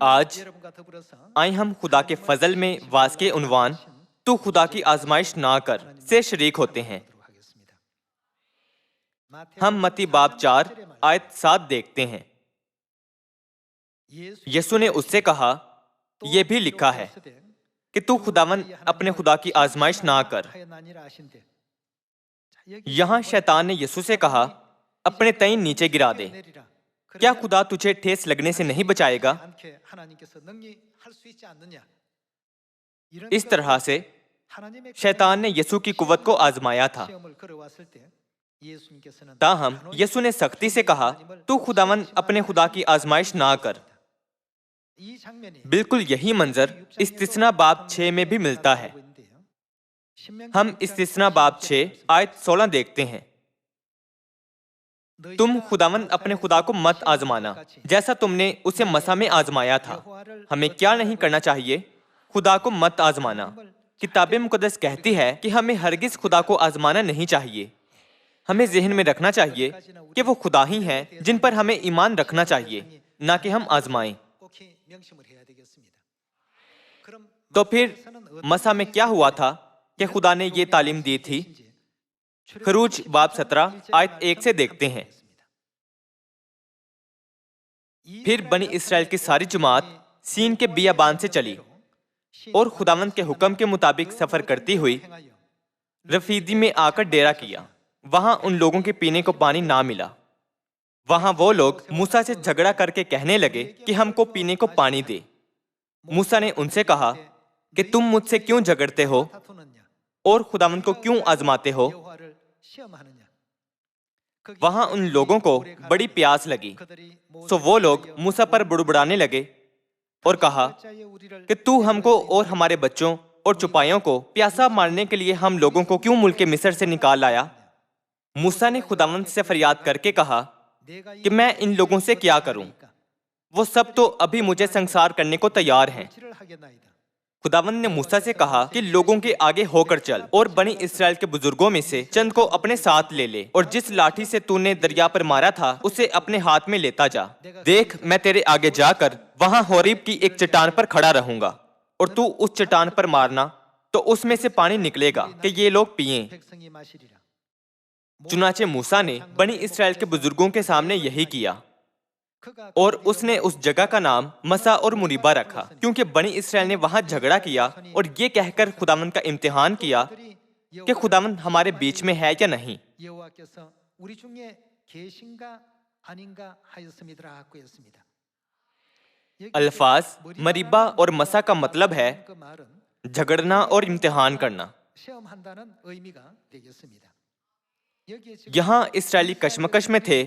آج آئیں ہم خدا کے فضل میں واز کے عنوان تو خدا کی آزمائش نہ کر سے شریک ہوتے ہیں۔ ہم متی باب 4 آیت 7 دیکھتے ہیں۔ یسوع نے اس سے کہا، یہ بھی لکھا ہے کہ تو خداوند اپنے خدا کی آزمائش نہ کر۔ یہاں شیطان نے یسوع سے کہا، اپنے تئیں نیچے گرا دے۔ کیا خدا تجھے ٹھیس لگنے سے نہیں بچائے گا؟ اس طرح سے شیطان نے یسوع کی قوت کو آزمایا تھا۔ تاہم یسوع نے سختی سے کہا، تو خداوند اپنے خدا کی آزمائش نہ کر۔ بالکل یہی منظر استثنا باب 6 میں بھی ملتا ہے۔ ہم استثنا باب 6 آیت 16 دیکھتے ہیں۔ تم خداوند اپنے خدا کو مت آزمانا جیسا تم نے اسے مسیح میں آزمایا تھا۔ ہمیں کیا نہیں کرنا چاہیے؟ خدا کو مت آزمانا۔ کتاب مقدس کہتی ہے کہ ہمیں ہرگز خدا کو آزمانا نہیں چاہیے۔ ہمیں ذہن میں رکھنا چاہیے کہ وہ خدا ہی ہیں جن پر ہمیں ایمان رکھنا چاہیے، نہ کہ ہم آزمائیں۔ تو پھر مسیح میں کیا ہوا تھا کہ خدا نے یہ تعلیم دی تھی؟ خروج باب 17 آیت 1 سے دیکھتے ہیں۔ پھر بنی اسرائیل کی ساری جماعت سین کے بیابان سے چلی اور خداوند کے حکم کے مطابق سفر کرتی ہوئی رفیدی میں آ کر ڈیرا کیا۔ وہاں ان لوگوں کے پینے کو پانی نہ ملا۔ وہاں وہ لوگ موسیٰ سے جھگڑا کر کے کہنے لگے کہ ہم کو پینے کو پانی دے۔ موسیٰ نے ان سے کہا کہ تم مجھ سے کیوں جھگڑتے ہو اور خداوند کو کیوں آزماتے ہو؟ وہاں ان لوگوں کو بڑی پیاس لگی، سو وہ لوگ موسیٰ پر بڑبڑانے لگے اور کہا کہ تو ہم کو اور ہمارے بچوں اور چپائیوں کو پیاسا مارنے کے لیے ہم لوگوں کو کیوں ملک مصر سے نکال لایا؟ موسیٰ نے خداوند سے فریاد کر کے کہا کہ میں ان لوگوں سے کیا کروں؟ وہ سب تو ابھی مجھے سنسار کرنے کو تیار ہیں۔ خداوند نے موسیٰ سے کہا کہ لوگوں کے آگے ہو کر چل اور بنی اسرائیل کے بزرگوں میں سے چند کو اپنے ساتھ لے لے، اور جس لاٹھی سے تو نے دریا پر مارا تھا اسے اپنے ہاتھ میں لیتا جا۔ دیکھ، میں تیرے آگے جا کر وہاں ہوریب کی ایک چٹان پر کھڑا رہوں گا، اور تو اس چٹان پر مارنا تو اس میں سے پانی نکلے گا کہ یہ لوگ پئیں۔ چنانچہ موسیٰ نے بنی اسرائیل کے بزرگوں کے سامنے یہی کیا، اور اس نے اس جگہ کا نام مسا اور مریبہ رکھا، کیونکہ بنی اسرائیل نے وہاں جھگڑا کیا اور یہ کہہ کر خداوند کا امتحان کیا کہ خداوند ہمارے بیچ میں ہے یا نہیں۔ الفاظ مریبہ اور مسا کا مطلب ہے جھگڑنا اور امتحان کرنا۔ یہاں اسرائیلی کشمکش میں تھے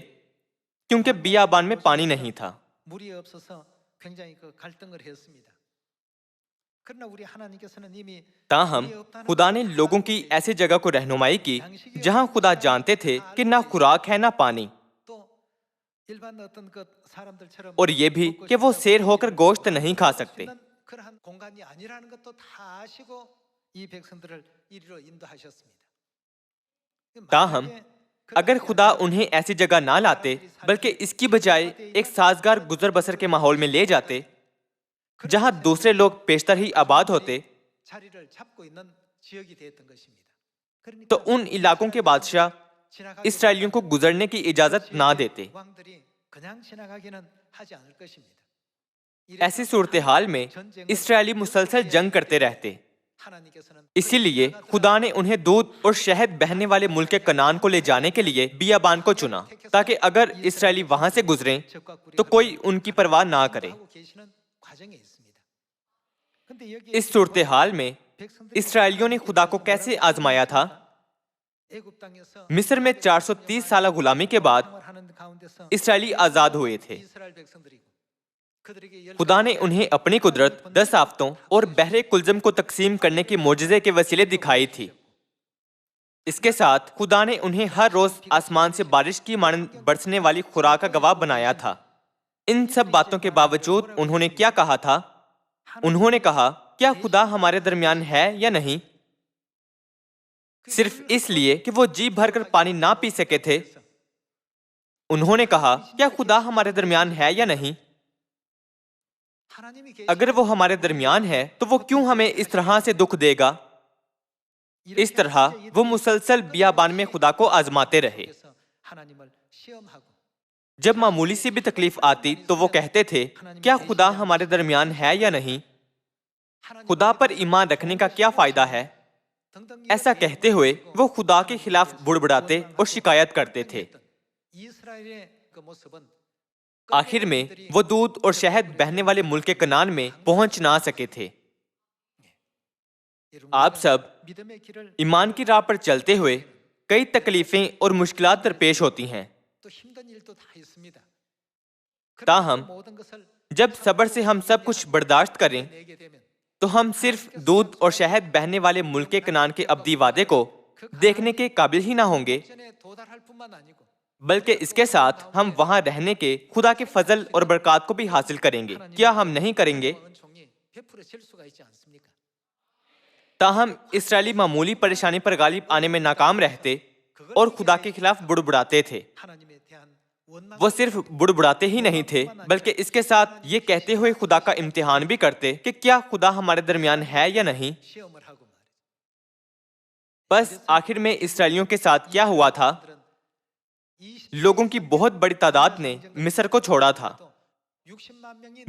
کیونکہ بیابان میں پانی نہیں تھا۔ تاہم خدا نے لوگوں کی ایسی جگہ کو رہنمائی کی جہاں خدا جانتے تھے کہ نہ خوراک ہے نہ پانی، اور یہ بھی کہ وہ سیر ہو کر گوشت نہیں کھا سکتے۔ تاہم اگر خدا انہیں ایسی جگہ نہ لاتے بلکہ اس کی بجائے ایک سازگار گزر بسر کے ماحول میں لے جاتے جہاں دوسرے لوگ پیشتر ہی آباد ہوتے، تو ان علاقوں کے بادشاہ اسرائیلیوں کو گزرنے کی اجازت نہ دیتے۔ ایسی صورتحال میں اسرائیلی مسلسل جنگ کرتے رہتے۔ اسی لیے خدا نے انہیں دودھ اور شہد بہنے والے ملک کنعان کو لے جانے کے لیے بیابان کو چنا، تاکہ اگر اسرائیلی وہاں سے گزریں تو کوئی ان کی پرواہ نہ کرے۔ اس صورتحال میں اسرائیلیوں نے خدا کو کیسے آزمایا تھا؟ مصر میں 430 سالہ غلامی کے بعد اسرائیلی آزاد ہوئے تھے۔ خدا نے انہیں اپنی قدرت 10 آفتوں اور بحر کلزم کو تقسیم کرنے کی معجزے کے وسیلے دکھائی تھی۔ اس کے ساتھ خدا نے انہیں ہر روز آسمان سے بارش کی مانند برسنے والی خوراک کا گواہ بنایا تھا۔ ان سب باتوں کے باوجود انہوں نے کیا کہا تھا؟ انہوں نے کہا، کیا خدا ہمارے درمیان ہے یا نہیں؟ صرف اس لیے کہ وہ جی بھر کر پانی نہ پی سکے تھے، انہوں نے کہا، کیا خدا ہمارے درمیان ہے یا نہیں؟ اگر وہ ہمارے درمیان ہے تو وہ کیوں ہمیں اس طرح سے دکھ دے گا؟ اس طرح وہ مسلسل بیابان میں خدا کو آزماتے رہے۔ جب معمولی سی بھی تکلیف آتی تو وہ کہتے تھے کیا خدا ہمارے درمیان ہے یا نہیں؟ خدا پر ایمان رکھنے کا کیا فائدہ ہے؟ ایسا کہتے ہوئے وہ خدا کے خلاف بڑبڑاتے اور شکایت کرتے تھے۔ آخر میں وہ دودھ اور شہد بہنے والے ملک کنعان میں پہنچ نہ سکے تھے۔ آپ سب ایمان کی راہ پر چلتے ہوئے کئی تکلیفیں اور مشکلات درپیش ہوتی ہیں، تاہم جب صبر سے ہم سب کچھ برداشت کریں تو ہم صرف دودھ اور شہد بہنے والے ملک کنعان کے ابدی وعدے کو دیکھنے کے قابل ہی نہ ہوں گے، بلکہ اس کے ساتھ ہم وہاں رہنے کے خدا کے فضل اور برکات کو بھی حاصل کریں گے۔ کیا ہم نہیں کریں گے؟ تاہم اسرائیلی معمولی پریشانی پر غالب آنے میں ناکام رہتے اور خدا کے خلاف بڑبڑاتے تھے۔ وہ صرف بڑبڑاتے ہی نہیں تھے بلکہ اس کے ساتھ یہ کہتے ہوئے خدا کا امتحان بھی کرتے کہ کیا خدا ہمارے درمیان ہے یا نہیں۔ بس آخر میں اسرائیلیوں کے ساتھ کیا ہوا تھا؟ لوگوں کی بہت بڑی تعداد نے مصر کو چھوڑا تھا۔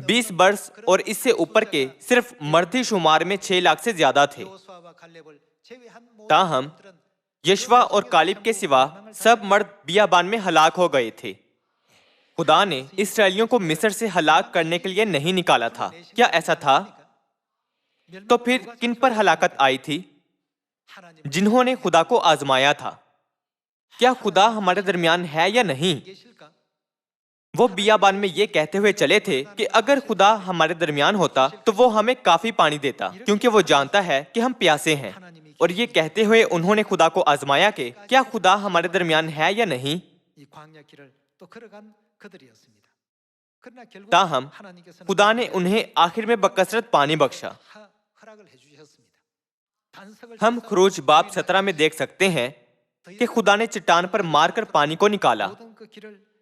20 برس اور اس سے اوپر کے صرف مردی شمار میں 6 لاکھ سے زیادہ تھے۔ تاہم یشوا اور کالب کے سوا سب مرد بیابان میں ہلاک ہو گئے تھے۔ خدا نے اسرائیلیوں کو مصر سے ہلاک کرنے کے لیے نہیں نکالا تھا۔ کیا ایسا تھا؟ تو پھر کن پر ہلاکت آئی تھی؟ جنہوں نے خدا کو آزمایا تھا۔ کیا خدا ہمارے درمیان ہے یا نہیں؟ وہ بیابان میں یہ کہتے ہوئے چلے تھے کہ اگر خدا ہمارے درمیان ہوتا تو وہ ہمیں کافی پانی دیتا، کیونکہ وہ جانتا ہے کہ ہم پیاسے ہیں۔ اور یہ کہتے ہوئے انہوں نے خدا کو آزمایا کہ کیا خدا ہمارے درمیان ہے یا نہیں۔ تاہم خدا نے انہیں آخر میں بکثرت پانی بخشا۔ ہم خروج باب 17 میں دیکھ سکتے ہیں کہ خدا نے چٹان پر مار کر پانی کو نکالا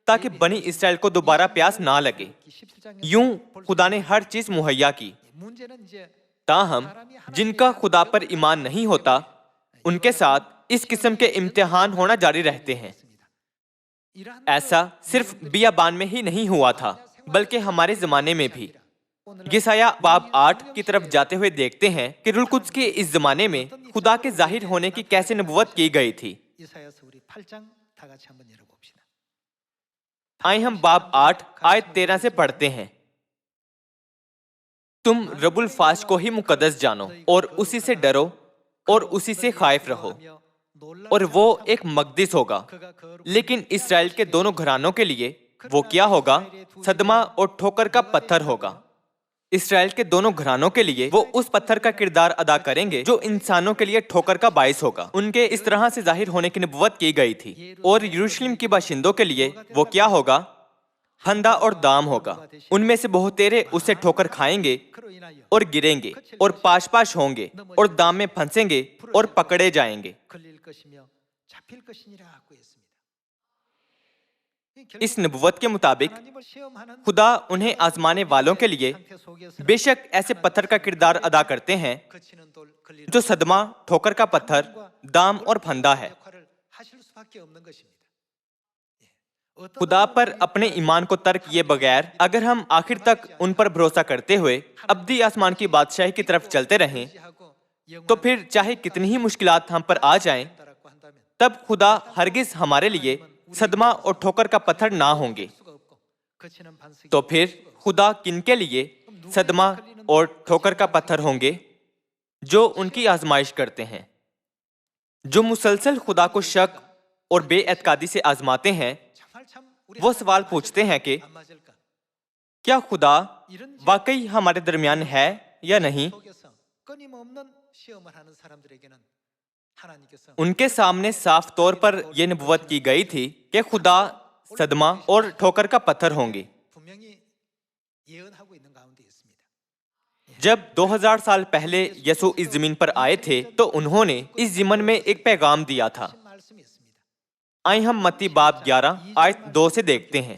تاکہ بنی اسرائیل کو دوبارہ پیاس نہ لگے۔ یوں خدا نے ہر چیز مہیا کی۔ تاہم جن کا خدا پر ایمان نہیں ہوتا ان کے ساتھ اس قسم کے امتحان ہونا جاری رہتے ہیں۔ ایسا صرف بیابان میں ہی نہیں ہوا تھا بلکہ ہمارے زمانے میں بھی۔ یسایہ باب 8 کی طرف جاتے ہوئے دیکھتے ہیں کہ روح القدس کے اس زمانے میں خدا کے ظاہر ہونے کی کیسے نبوت کی گئی تھی۔ آئیں ہم باب 8 آیت 13 سے پڑھتے ہیں۔ تم رب الفاش کو ہی مقدس جانو اور اسی سے ڈرو اور اسی سے خائف رہو، اور وہ ایک مقدس ہوگا۔ لیکن اسرائیل کے دونوں گھرانوں کے لیے وہ کیا ہوگا؟ صدمہ اور ٹھوکر کا پتھر ہوگا۔ اسرائیل کے دونوں گھرانوں کے لیے وہ اس پتھر کا کردار ادا کریں گے جو انسانوں کے لیے ٹھوکر کا باعث ہوگا۔ ان کے اس طرح سے ظاہر ہونے کی نبوت کی گئی تھی۔ اور یروشلم کی باشندوں کے لیے وہ کیا ہوگا؟ پھندا اور دام ہوگا۔ ان میں سے بہتیرے اسے ٹھوکر کھائیں گے اور گریں گے اور پاش پاش ہوں گے اور دام میں پھنسیں گے اور پکڑے جائیں گے۔ اس نبوت کے مطابق خدا انہیں آزمانے والوں کے لیے بے شک ایسے پتھر کا کردار ادا کرتے ہیں جو صدمہ، ٹھوکر کا پتھر، دام اور پھندا ہے۔ خدا پر اپنے ایمان کو ترک کیے بغیر اگر ہم آخر تک ان پر بھروسہ کرتے ہوئے ابدی آسمان کی بادشاہی کی طرف چلتے رہیں تو پھر چاہے کتنی ہی مشکلات ہم پر آ جائیں تب خدا ہرگز ہمارے لیے صدمہ اور ٹھوکر کا پتھر نہ ہوں گے۔ تو پھر خدا کن کے لیے صدمہ اور ٹھوکر کا پتھر ہوں گے؟ جو ان کی آزمائش کرتے ہیں، جو مسلسل خدا کو شک اور بے اعتقادی سے آزماتے ہیں۔ وہ سوال پوچھتے ہیں کہ کیا خدا واقعی ہمارے درمیان ہے یا نہیں؟ ان کے سامنے صاف طور پر یہ نبوت کی گئی تھی کہ خدا صدمہ اور ٹھوکر کا پتھر ہوں گے۔ جب 2000 سال پہلے یسوع اس زمین پر آئے تھے تو انہوں نے اس ضمن میں ایک پیغام دیا تھا۔ آئیں ہم متی باب 11 آیت 2 سے دیکھتے ہیں۔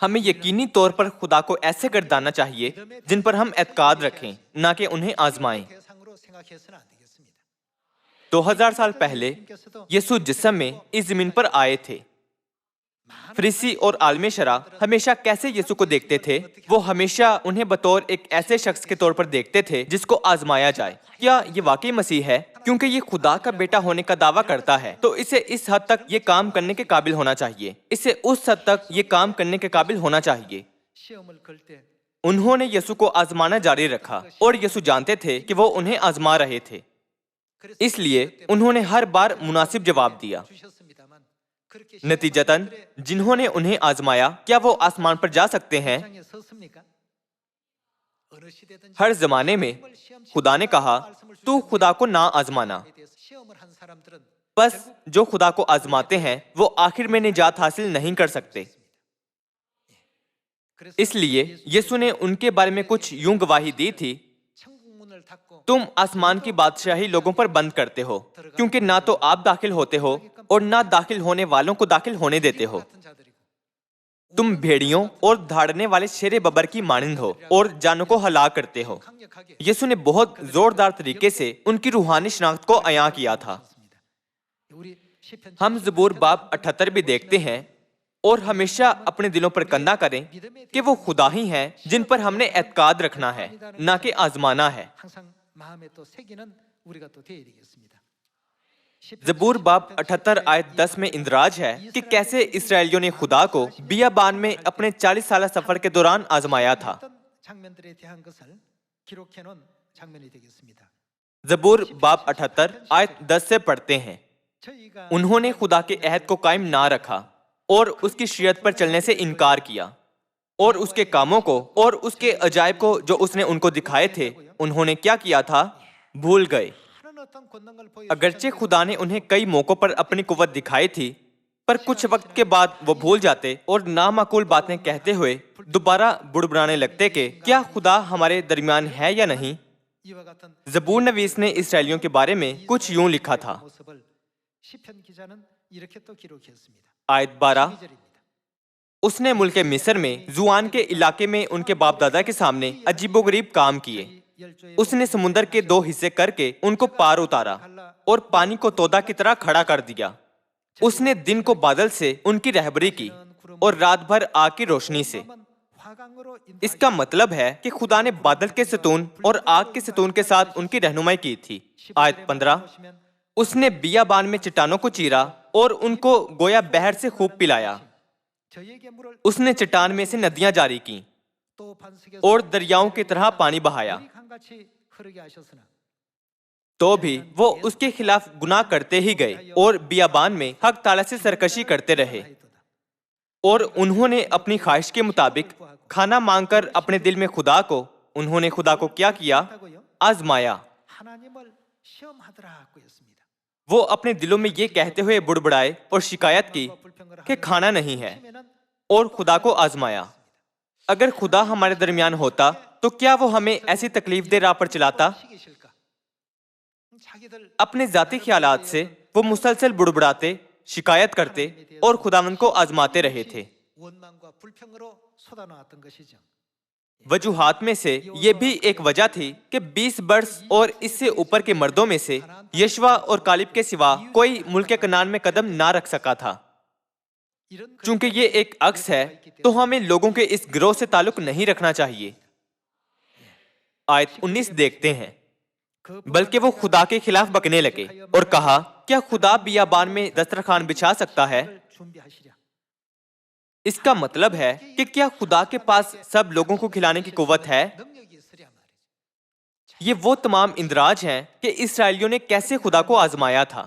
ہمیں یقینی طور پر خدا کو ایسے گردانا چاہیے جن پر ہم اعتقاد رکھیں، نہ کہ انہیں آزمائیں۔ 2000 سال پہلے یسوع جسم میں اس زمین پر آئے تھے۔ فریسی اور عالم شرع ہمیشہ کیسے یسوع کو دیکھتے تھے؟ وہ ہمیشہ انہیں بطور ایک ایسے شخص کے طور پر دیکھتے تھے جس کو آزمایا جائے۔ کیا یہ واقعی مسیح ہے؟ کیونکہ یہ خدا کا بیٹا ہونے کا دعویٰ کرتا ہے تو اسے اس حد تک یہ کام کرنے کے قابل ہونا چاہیے، اسے اس حد تک یہ کام کرنے کے قابل ہونا چاہیے۔ انہوں نے یسوع کو آزمانا جاری رکھا اور یسوع جانتے تھے کہ وہ انہیں آزما رہے تھے، اس لیے انہوں نے ہر بار مناسب جواب دیا۔ نتیجتاً جنہوں نے انہیں آزمایا، کیا وہ آسمان پر جا سکتے ہیں؟ ہر زمانے میں خدا نے کہا تو خدا کو نہ آزمانا۔ بس جو خدا کو آزماتے ہیں وہ آخر میں نجات حاصل نہیں کر سکتے۔ اس لیے یسوع نے ان کے بارے میں کچھ یوں گواہی دی تھی، تم آسمان کی بادشاہی لوگوں پر بند کرتے ہو، کیونکہ نہ تو آپ داخل ہوتے ہو اور نہ داخل ہونے والوں کو داخل ہونے دیتے ہو۔ تم بھیڑیوں اور دھاڑنے والے شیر ببر کی مانند ہو اور جانوں کو ہلاک کرتے ہو۔ یسوع نے بہت زوردار طریقے سے ان کی روحانی شناخت کو عیاں کیا تھا۔ ہم زبور باب 78 بھی دیکھتے ہیں، اور ہمیشہ اپنے دلوں پر کندھا کریں کہ وہ خدا ہی ہیں جن پر ہم نے اعتقاد رکھنا ہے، نہ کہ آزمانا ہے۔ زبور باب 78 آیت 10 میں اندراج ہے کہ کیسے اسرائیلیوں نے خدا کو بیابان میں اپنے 40 سالہ سفر کے دوران آزمایا تھا۔ زبور باب 78 آیت 10 سے پڑھتے ہیں، انہوں نے خدا کے عہد کو قائم نہ رکھا اور اس کی شریعت پر چلنے سے انکار کیا، اور اس کے کاموں کو اور اس کے عجائب کو جو اس نے ان کو دکھائے تھے انہوں نے کیا کیا تھا؟ بھول گئے۔ اگرچہ خدا نے انہیں کئی موقعوں پر اپنی قوت دکھائی تھی، پر کچھ وقت کے بعد وہ بھول جاتے اور نامعقول باتیں کہتے ہوئے دوبارہ بڑبڑانے لگتے کہ کیا خدا ہمارے درمیان ہے یا نہیں۔ زبور نویس نے اسرائیلیوں کے بارے میں کچھ یوں لکھا تھا، آیت 12، اس نے ملک مصر میں زوان کے علاقے میں ان کے باپ دادا کے سامنے عجیب و غریب کام کیے۔ اس نے سمندر کے 2 حصے کر کے ان کو پار اتارا اور پانی کو تودا کی طرح کھڑا کر دیا۔ اس نے دن کو بادل سے ان کی رہبری کی اور رات بھر آگ کی روشنی سے۔ اس کا مطلب ہے کہ خدا نے بادل کے ستون اور آگ کے ستون کے ساتھ ان کی رہنمائی کی تھی۔ آیت 15، اس نے بیابان میں چٹانوں کو چیرا اور ان کو گویا بحر سے خوب پلایا۔ اس نے چٹان میں سے ندیاں جاری کی اور دریاؤں کی طرح پانی بہایا۔ تو بھی وہ اس کے خلاف گناہ کرتے ہی گئے اور بیابان میں حق تعالیٰ سے سرکشی کرتے رہے، اور انہوں نے اپنی خواہش کے مطابق کھانا مانگ کر اپنے دل میں انہوں نے خدا کو کیا کیا؟ آزمایا۔ وہ اپنے دلوں میں یہ کہتے ہوئے بڑبڑائے اور شکایت کی کہ کھانا نہیں ہے، اور خدا کو آزمایا۔ اگر خدا ہمارے درمیان ہوتا تو کیا وہ ہمیں ایسی تکلیف دہ راہ پر چلاتا؟ اپنے ذاتی خیالات سے وہ مسلسل بڑبڑاتے، شکایت کرتے اور خداوند کو آزماتے رہے تھے۔ وجوہات میں سے یہ بھی ایک وجہ تھی کہ 20 برس اور اس سے اوپر کے مردوں میں سے یشوا اور کالب کے سوا کوئی ملک کنعان میں قدم نہ رکھ سکا تھا۔ چونکہ یہ ایک عکس ہے تو ہمیں لوگوں کے اس گروہ سے تعلق نہیں رکھنا چاہیے۔ آیت 19 دیکھتے ہیں، بلکہ وہ خدا کے خلاف بکنے لگے اور کہا، کیا خدا بیابان میں دسترخوان بچھا سکتا ہے؟ اس کا مطلب ہے کہ کیا خدا کے پاس سب لوگوں کو کھلانے کی قوت ہے؟ یہ وہ تمام اندراج ہیں کہ اسرائیلیوں نے کیسے خدا کو آزمایا تھا۔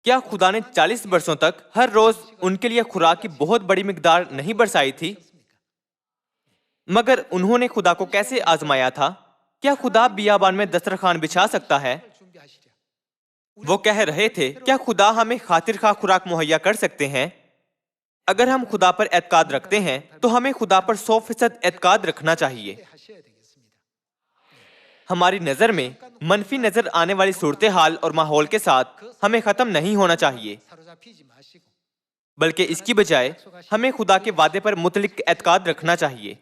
کیا خدا نے 40 برسوں تک ہر روز ان کے لیے خوراک کی بہت بڑی مقدار نہیں برسائی تھی؟ مگر انہوں نے خدا کو کیسے آزمایا تھا؟ کیا خدا بیابان میں دسترخوان بچھا سکتا ہے؟ وہ کہہ رہے تھے، کیا خدا ہمیں خاطر خواہ خوراک مہیا کر سکتے ہیں؟ اگر ہم خدا پر اعتقاد رکھتے ہیں تو ہمیں خدا پر 100% اعتقاد رکھنا چاہیے۔ ہماری نظر میں منفی نظر آنے والی صورتحال اور ماحول کے ساتھ ہمیں ختم نہیں ہونا چاہیے۔ بلکہ اس کی بجائے ہمیں خدا کے وعدے پر مطلق اعتقاد رکھنا چاہیے۔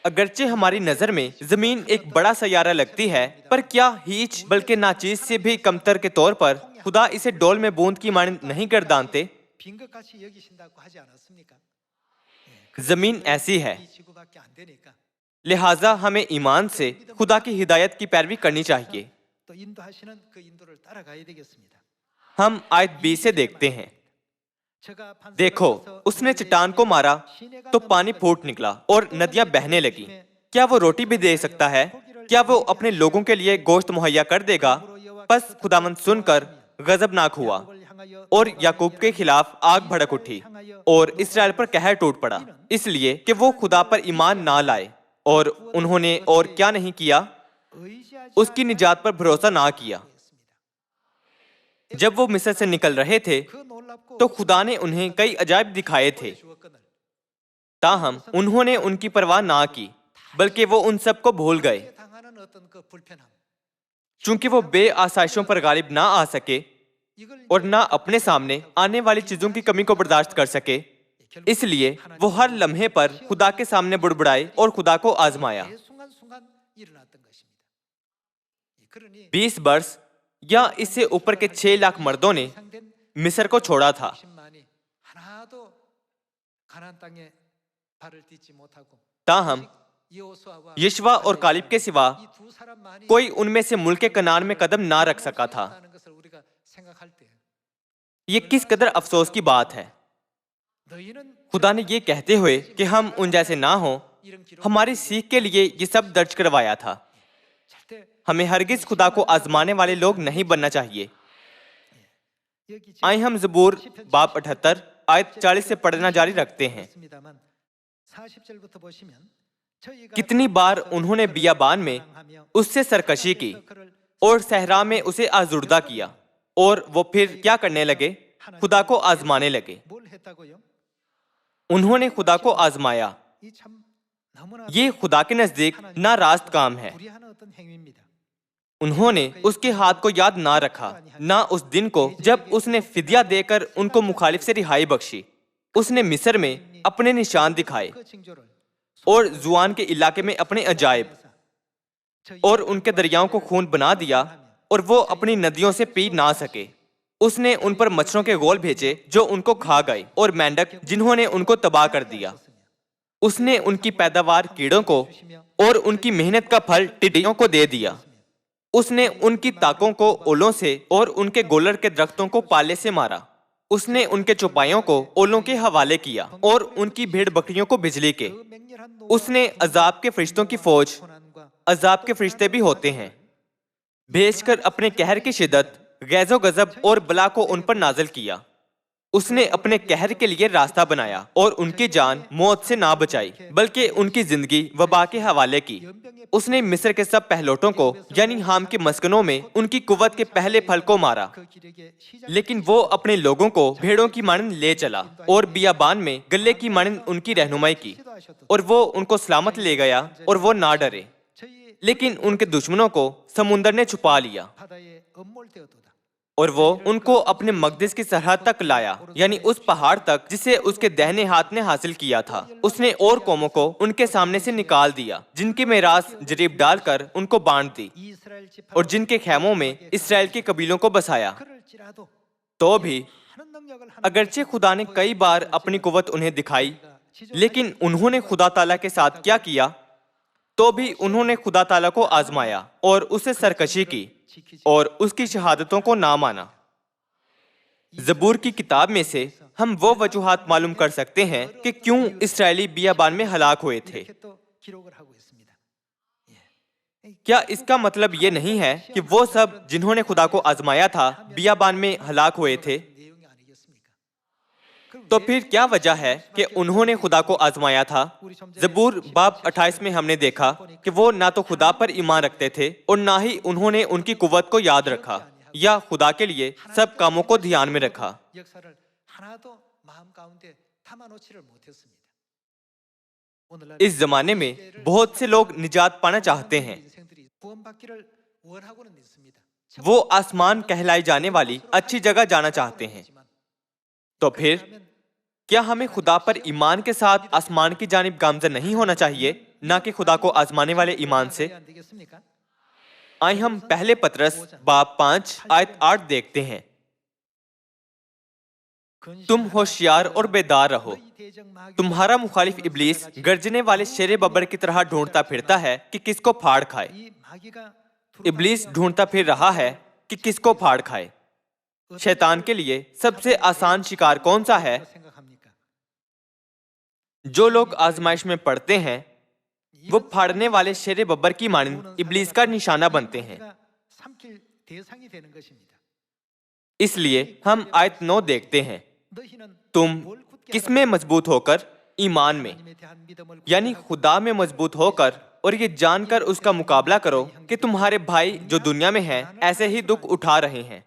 اگرچہ ہماری نظر میں زمین ایک بڑا سیارہ لگتی ہے، پر کیا ہیچ بلکہ ناچیز سے بھی کمتر کے طور پر خدا اسے ڈول میں بوند کی مانند نہیں گردانتے؟ زمین ایسی ہے، لہٰذا ہمیں ایمان سے خدا کی ہدایت کی پیروی کرنی چاہیے۔ ہم آیت 20 سے دیکھتے ہیں، دیکھو اس نے چٹان کو مارا تو پانی پھوٹ نکلا اور ندیاں بہنے لگی۔ کیا وہ روٹی بھی دے سکتا ہے؟ کیا وہ اپنے لوگوں کے لیے گوشت مہیا کر دے گا؟ پس خداوند سن کر غضبناک ہوا اور یعقوب کے خلاف آگ بھڑک اٹھی اور اسرائیل پر قہر ٹوٹ پڑا، اس لیے کہ وہ خدا پر ایمان نہ لائے، اور انہوں نے اور کیا نہیں کیا؟ اس کی نجات پر بھروسہ نہ کیا۔ جب وہ مصر سے نکل رہے تھے تو خدا نے انہیں کئی عجائب دکھائے تھے، تاہم انہوں نے ان کی پرواہ نہ کی، بلکہ وہ ان سب کو بھول گئے۔ چونکہ وہ بے آسائشوں پر غالب نہ آ سکے اور نہ اپنے سامنے آنے والی چیزوں کی کمی کو برداشت کر سکے، اس لیے وہ ہر لمحے پر خدا کے سامنے بڑبڑائے اور خدا کو آزمایا۔ 20 برس یا اس سے اوپر کے 6 لاکھ مردوں نے مصر کو چھوڑا تھا، تاہم یشوا اور کالیب کے سوا کوئی ان میں سے ملک کنعان میں قدم نہ رکھ سکا تھا۔ یہ کس قدر افسوس کی بات ہے۔ خدا نے یہ کہتے ہوئے کہ ہم ان جیسے نہ ہوں، ہماری سیکھ کے لیے یہ سب درج کروایا تھا۔ ہمیں ہرگز خدا کو آزمانے والے لوگ نہیں بننا چاہیے۔ آئیں ہم زبور باب 78 آیت 40 سے پڑھنا جاری رکھتے ہیں۔ کتنی بار انہوں نے بیابان میں اس سے سرکشی کی اور صحرا میں اسے آزردہ کیا، اور وہ پھر کیا کرنے لگے؟ خدا کو آزمانے لگے۔ انہوں نے خدا کو آزمایا۔ یہ خدا کے نزدیک ناراست کام ہے۔ انہوں نے اس کے ہاتھ کو یاد نہ رکھا، نہ اس دن کو جب اس نے فدیہ دے کر ان کو مخالف سے رہائی بخشی۔ اس نے مصر میں اپنے نشان دکھائے اور زوان کے علاقے میں اپنے عجائب، اور ان کے دریاؤں کو خون بنا دیا اور وہ اپنی ندیوں سے پی نہ سکے۔ اس نے ان پر مچھروں کے غول بھیجے جو ان کو کھا گئے، اور مینڈک جنہوں نے ان کو تباہ کر دیا۔ اس نے ان کی پیداوار کیڑوں کو اور ان کی محنت کا پھل ٹڈیوں کو دے دیا۔ اس نے ان کی تاکوں کو اولوں سے اور ان کے گولر کے درختوں کو پالے سے مارا۔ اس نے ان کے چوپایوں کو اولوں کے حوالے کیا اور ان کی بھیڑ بکریوں کو بجلی کے۔ اس نے عذاب کے فرشتوں کی فوج، عذاب کے فرشتے بھی ہوتے ہیں، بھیج کر اپنے قہر کی شدت، غیظ و غضب اور بلا کو ان پر نازل کیا۔ اس نے اپنے قہر کے لیے راستہ بنایا اور ان کی جان موت سے نہ بچائی، بلکہ ان کی زندگی وبا کے حوالے کی۔ اس نے مصر کے سب پہلوٹوں کو، یعنی حام کے مسکنوں میں ان کی قوت کے پہلے پھل کو مارا، لیکن وہ اپنے لوگوں کو بھیڑوں کی مانند لے چلا اور بیابان میں گلے کی مانند ان کی رہنمائی کی، اور وہ ان کو سلامت لے گیا اور وہ نہ ڈرے۔ لیکن ان کے دشمنوں کو سمندر نے چھپا لیا، اور وہ ان کو اپنے مقدس کی سرحد تک لایا، یعنی اس پہاڑ تک جسے اس کے دہنے ہاتھ نے حاصل کیا تھا۔ اس نے اور قوموں کو ان کے سامنے سے نکال دیا، جن کی میراث جریب ڈال کر ان کو بانٹ دی، اور جن کے خیموں میں اسرائیل کے قبیلوں کو بسایا۔ تو بھی اگرچہ خدا نے کئی بار اپنی قوت انہیں دکھائی، لیکن انہوں نے خدا تعالیٰ کے ساتھ کیا کیا؟ تو بھی انہوں نے خدا تعالیٰ کو آزمایا اور اسے سرکشی کی اور اس کی شہادتوں کو نہ مانا۔ زبور کی کتاب میں سے ہم وہ وجوہات معلوم کر سکتے ہیں کہ کیوں اسرائیلی بیابان میں ہلاک ہوئے تھے۔ کیا اس کا مطلب یہ نہیں ہے کہ وہ سب جنہوں نے خدا کو آزمایا تھا بیابان میں ہلاک ہوئے تھے؟ تو پھر کیا وجہ ہے کہ انہوں نے خدا کو آزمایا تھا؟ زبور باب 28 میں ہم نے دیکھا کہ وہ نہ تو خدا پر ایمان رکھتے تھے اور نہ ہی انہوں نے ان کی قوت کو یاد رکھا یا خدا کے لیے سب کاموں کو دھیان میں رکھا۔ اس زمانے میں بہت سے لوگ نجات پانا چاہتے ہیں۔ وہ آسمان کہلائی جانے والی اچھی جگہ جانا چاہتے ہیں، تو پھر کیا ہمیں خدا پر ایمان کے ساتھ آسمان کی جانب گامزن نہیں ہونا چاہیے، نہ کہ خدا کو آزمانے والے ایمان سے؟ آئیں ہم پہلے پطرس باب 5 آیت 8 دیکھتے ہیں۔ تم ہوشیار اور بیدار رہو، تمہارا مخالف ابلیس گرجنے والے شیر ببر کی طرح ڈھونڈتا پھرتا ہے کہ کس کو پھاڑ کھائے۔ ابلیس ڈھونڈتا پھر رہا ہے کہ کس کو پھاڑ کھائے۔ شیطان کے لیے سب سے آسان شکار کون سا ہے؟ جو لوگ آزمائش میں پڑتے ہیں وہ پھاڑنے والے شیر ببر کی مانند ابلیس کا نشانہ بنتے ہیں۔ اس لیے ہم آیت 9 دیکھتے ہیں، تم کس میں مضبوط ہو کر؟ ایمان میں، یعنی خدا میں مضبوط ہو کر، اور یہ جان کر اس کا مقابلہ کرو کہ تمہارے بھائی جو دنیا میں ہیں ایسے ہی دکھ اٹھا رہے ہیں۔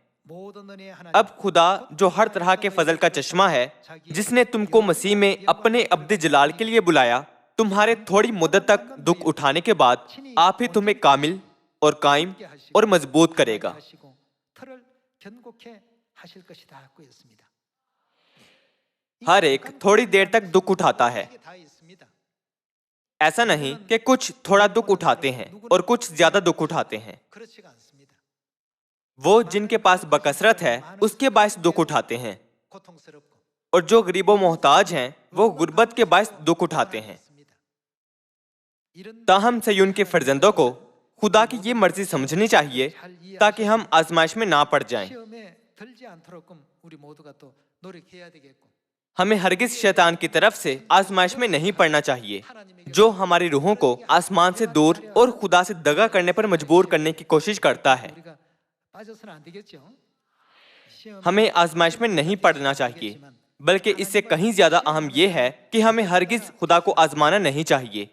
اب خدا جو ہر طرح کے فضل کا چشمہ ہے، جس نے تم کو مسیح میں اپنے ابد جلال کے لیے بلایا، تمہارے تھوڑی مدت تک دکھ اٹھانے کے بعد آپ ہی تمہیں کامل اور قائم اور مضبوط کرے گا۔ ہر ایک تھوڑی دیر تک دکھ اٹھاتا ہے۔ ایسا نہیں کہ کچھ تھوڑا دکھ اٹھاتے ہیں اور کچھ زیادہ دکھ اٹھاتے ہیں۔ وہ جن کے پاس بکثرت ہے اس کے باعث دکھ اٹھاتے ہیں، اور جو غریب و محتاج ہیں وہ غربت کے باعث دکھ اٹھاتے ہیں۔ تاہم صیون کے فرزندوں کو خدا کی یہ مرضی سمجھنی چاہیے تاکہ ہم آزمائش میں نہ پڑ جائیں۔ ہمیں ہرگز شیطان کی طرف سے آزمائش میں نہیں پڑنا چاہیے، جو ہماری روحوں کو آسمان سے دور اور خدا سے دغا کرنے پر مجبور کرنے کی کوشش کرتا ہے۔ ہمیں آزمائش میں نہیں پڑنا چاہیے، بلکہ اس سے کہیں زیادہ اہم یہ ہے کہ ہمیں ہرگز خدا کو آزمانا نہیں چاہیے۔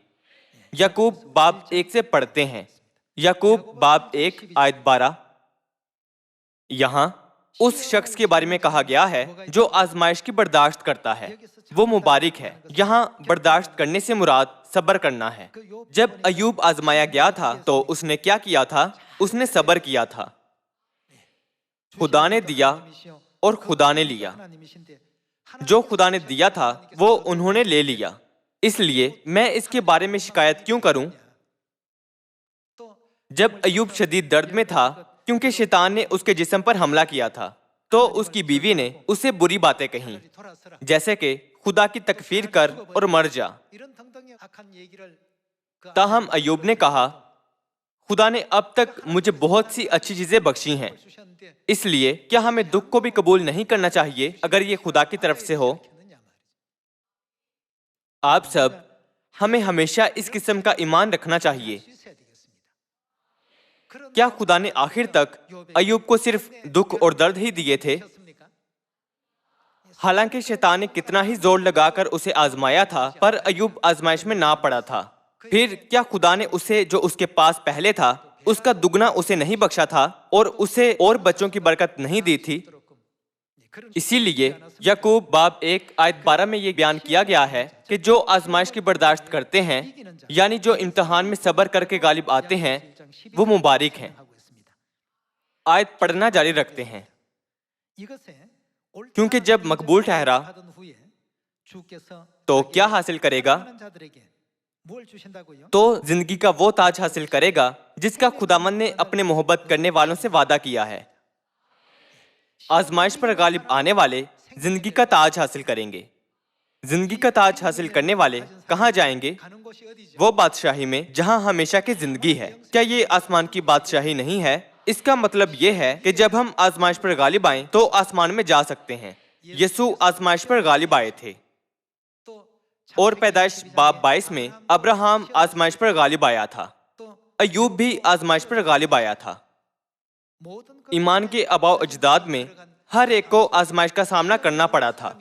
یعقوب باب 1 سے پڑھتے ہیں، یعقوب باب 1 آیت 12۔ یہاں اس شخص کے بارے میں کہا گیا ہے جو آزمائش کی برداشت کرتا ہے، وہ مبارک ہے۔ یہاں برداشت کرنے سے مراد صبر کرنا ہے۔ جب ایوب آزمایا گیا تھا تو اس نے کیا کیا تھا؟ اس نے صبر کیا تھا۔ خدا نے دیا اور خدا نے لیا۔ جو خدا نے دیا تھا وہ انہوں نے لے لیا، اس لیے میں اس کے بارے میں شکایت کیوں کروں؟ جب ایوب شدید درد میں تھا کیونکہ شیطان نے اس کے جسم پر حملہ کیا تھا، تو اس کی بیوی نے اسے بری باتیں کہیں، جیسے کہ خدا کی تکفیر کر اور مر جا۔ تاہم ایوب نے کہا، خدا نے اب تک مجھے بہت سی اچھی چیزیں بخشی ہیں، اس لیے کیا ہمیں دکھ کو بھی قبول نہیں کرنا چاہیے اگر یہ خدا کی طرف سے ہو؟ آپ سب، ہمیں ہمیشہ اس قسم کا ایمان رکھنا چاہیے۔ کیا خدا نے آخر تک ایوب کو صرف دکھ اور درد ہی دیے تھے؟ حالانکہ شیطان نے کتنا ہی زور لگا کر اسے آزمایا تھا، پر ایوب آزمائش میں نہ پڑا تھا۔ پھر کیا خدا نے اسے جو اس کے پاس پہلے تھا اس کا دگنا اسے نہیں بخشا تھا اور اسے اور بچوں کی برکت نہیں دی تھی؟ اسی لیے یعقوب باب 1 آیت 12 میں یہ بیان کیا گیا ہے کہ جو آزمائش کی برداشت کرتے ہیں، یعنی جو امتحان میں صبر کر کے غالب آتے ہیں، وہ مبارک ہیں۔ آیت پڑھنا جاری رکھتے ہیں، کیونکہ جب مقبول ٹھہرا تو کیا حاصل کرے گا؟ تو زندگی کا وہ تاج حاصل کرے گا جس کا خداوند نے اپنے محبت کرنے والوں سے وعدہ کیا ہے۔ آزمائش پر غالب آنے والے زندگی کا تاج حاصل کریں گے۔ زندگی کا تاج حاصل کرنے والے کہاں جائیں گے؟ وہ بادشاہی میں جہاں ہمیشہ کی زندگی ہے۔ کیا یہ آسمان کی بادشاہی نہیں ہے؟ اس کا مطلب یہ ہے کہ جب ہم آزمائش پر غالب آئیں تو آسمان میں جا سکتے ہیں۔ یسوع آزمائش پر غالب آئے تھے، اور پیدائش باب 22 میں ابراہم آزمائش پر غالب آیا تھا، ایوب بھی آزمائش پر غالب آیا تھا۔ ایمان کے آباء و اجداد میں ہر ایک کو آزمائش کا سامنا کرنا پڑا تھا،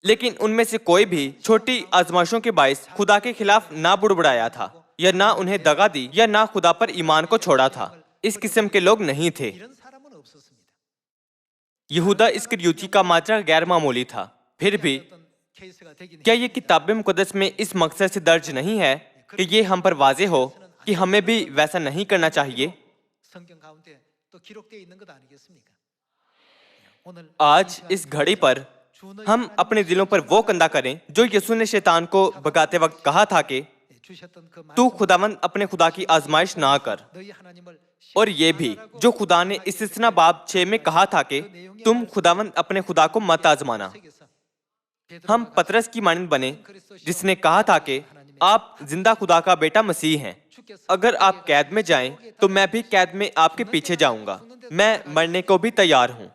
لیکن ان میں سے کوئی بھی چھوٹی آزمائشوں کے باعث خدا کے خلاف نہ بڑبڑایا تھا، یا نہ انہیں دغا دی، یا نہ خدا پر ایمان کو چھوڑا تھا۔ اس قسم کے لوگ نہیں تھے۔ یہودا اسکریوتی کا ماجرا غیر معمولی تھا۔ پھر بھی کیا یہ کتاب مقدس میں اس مقصد سے درج نہیں ہے کہ یہ ہم پر واضح ہو کہ ہمیں بھی ویسا نہیں کرنا چاہیے؟ آج اس گھڑی پر ہم اپنے دلوں پر وہ کندھا کریں جو یسوع نے شیطان کو بھگاتے وقت کہا تھا کہ تو خداوند اپنے خدا کی آزمائش نہ کر، اور یہ بھی جو خدا نے استثنا باب 6 میں کہا تھا کہ تم خداوند اپنے خدا کو مت آزمانا۔ ہم پترس کی مانند بنے جس نے کہا تھا کہ آپ زندہ خدا کا بیٹا مسیح ہیں۔ اگر آپ قید میں جائیں تو میں بھی قید میں آپ کے پیچھے جاؤں گا، میں مرنے کو بھی تیار ہوں۔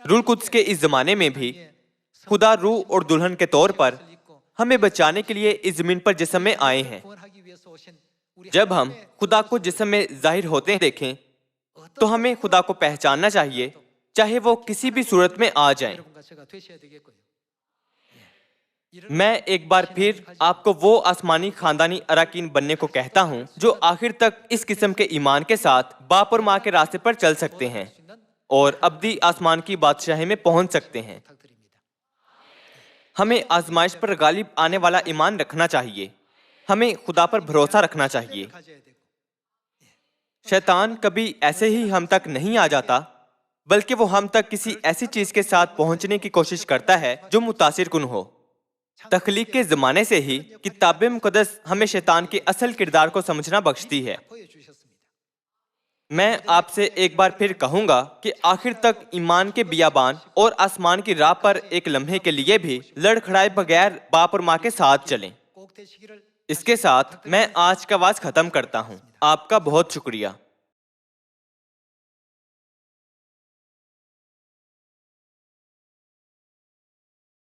روح القدس کے اس زمانے میں بھی خدا روح اور دلہن کے طور پر ہمیں بچانے کے لیے اس زمین پر جسم میں آئے ہیں۔ جب ہم خدا کو جسم میں ظاہر ہوتے دیکھیں تو ہمیں خدا کو پہچاننا چاہیے، چاہے وہ کسی بھی صورت میں آ جائیں۔ میں ایک بار پھر آپ کو وہ آسمانی خاندانی اراکین بننے کو کہتا ہوں جو آخر تک اس قسم کے ایمان کے ساتھ باپ اور ماں کے راستے پر چل سکتے ہیں اور ابدی آسمان کی بادشاہی میں پہنچ سکتے ہیں۔ ہمیں آزمائش پر غالب آنے والا ایمان رکھنا چاہیے، ہمیں خدا پر بھروسہ رکھنا چاہیے۔ شیطان کبھی ایسے ہی ہم تک نہیں آ جاتا، بلکہ وہ ہم تک کسی ایسی چیز کے ساتھ پہنچنے کی کوشش کرتا ہے جو متاثر کن ہو۔ تخلیق کے زمانے سے ہی کتاب مقدس ہمیں شیطان کے اصل کردار کو سمجھنا بخشتی ہے۔ میں آپ سے ایک بار پھر کہوں گا کہ آخر تک ایمان کے بیابان اور آسمان کی راہ پر ایک لمحے کے لیے بھی لڑکھڑائے بغیر باپ اور ماں کے ساتھ چلیں۔ اس کے ساتھ میں آج کا واعظ ختم کرتا ہوں۔ آپ کا بہت شکریہ۔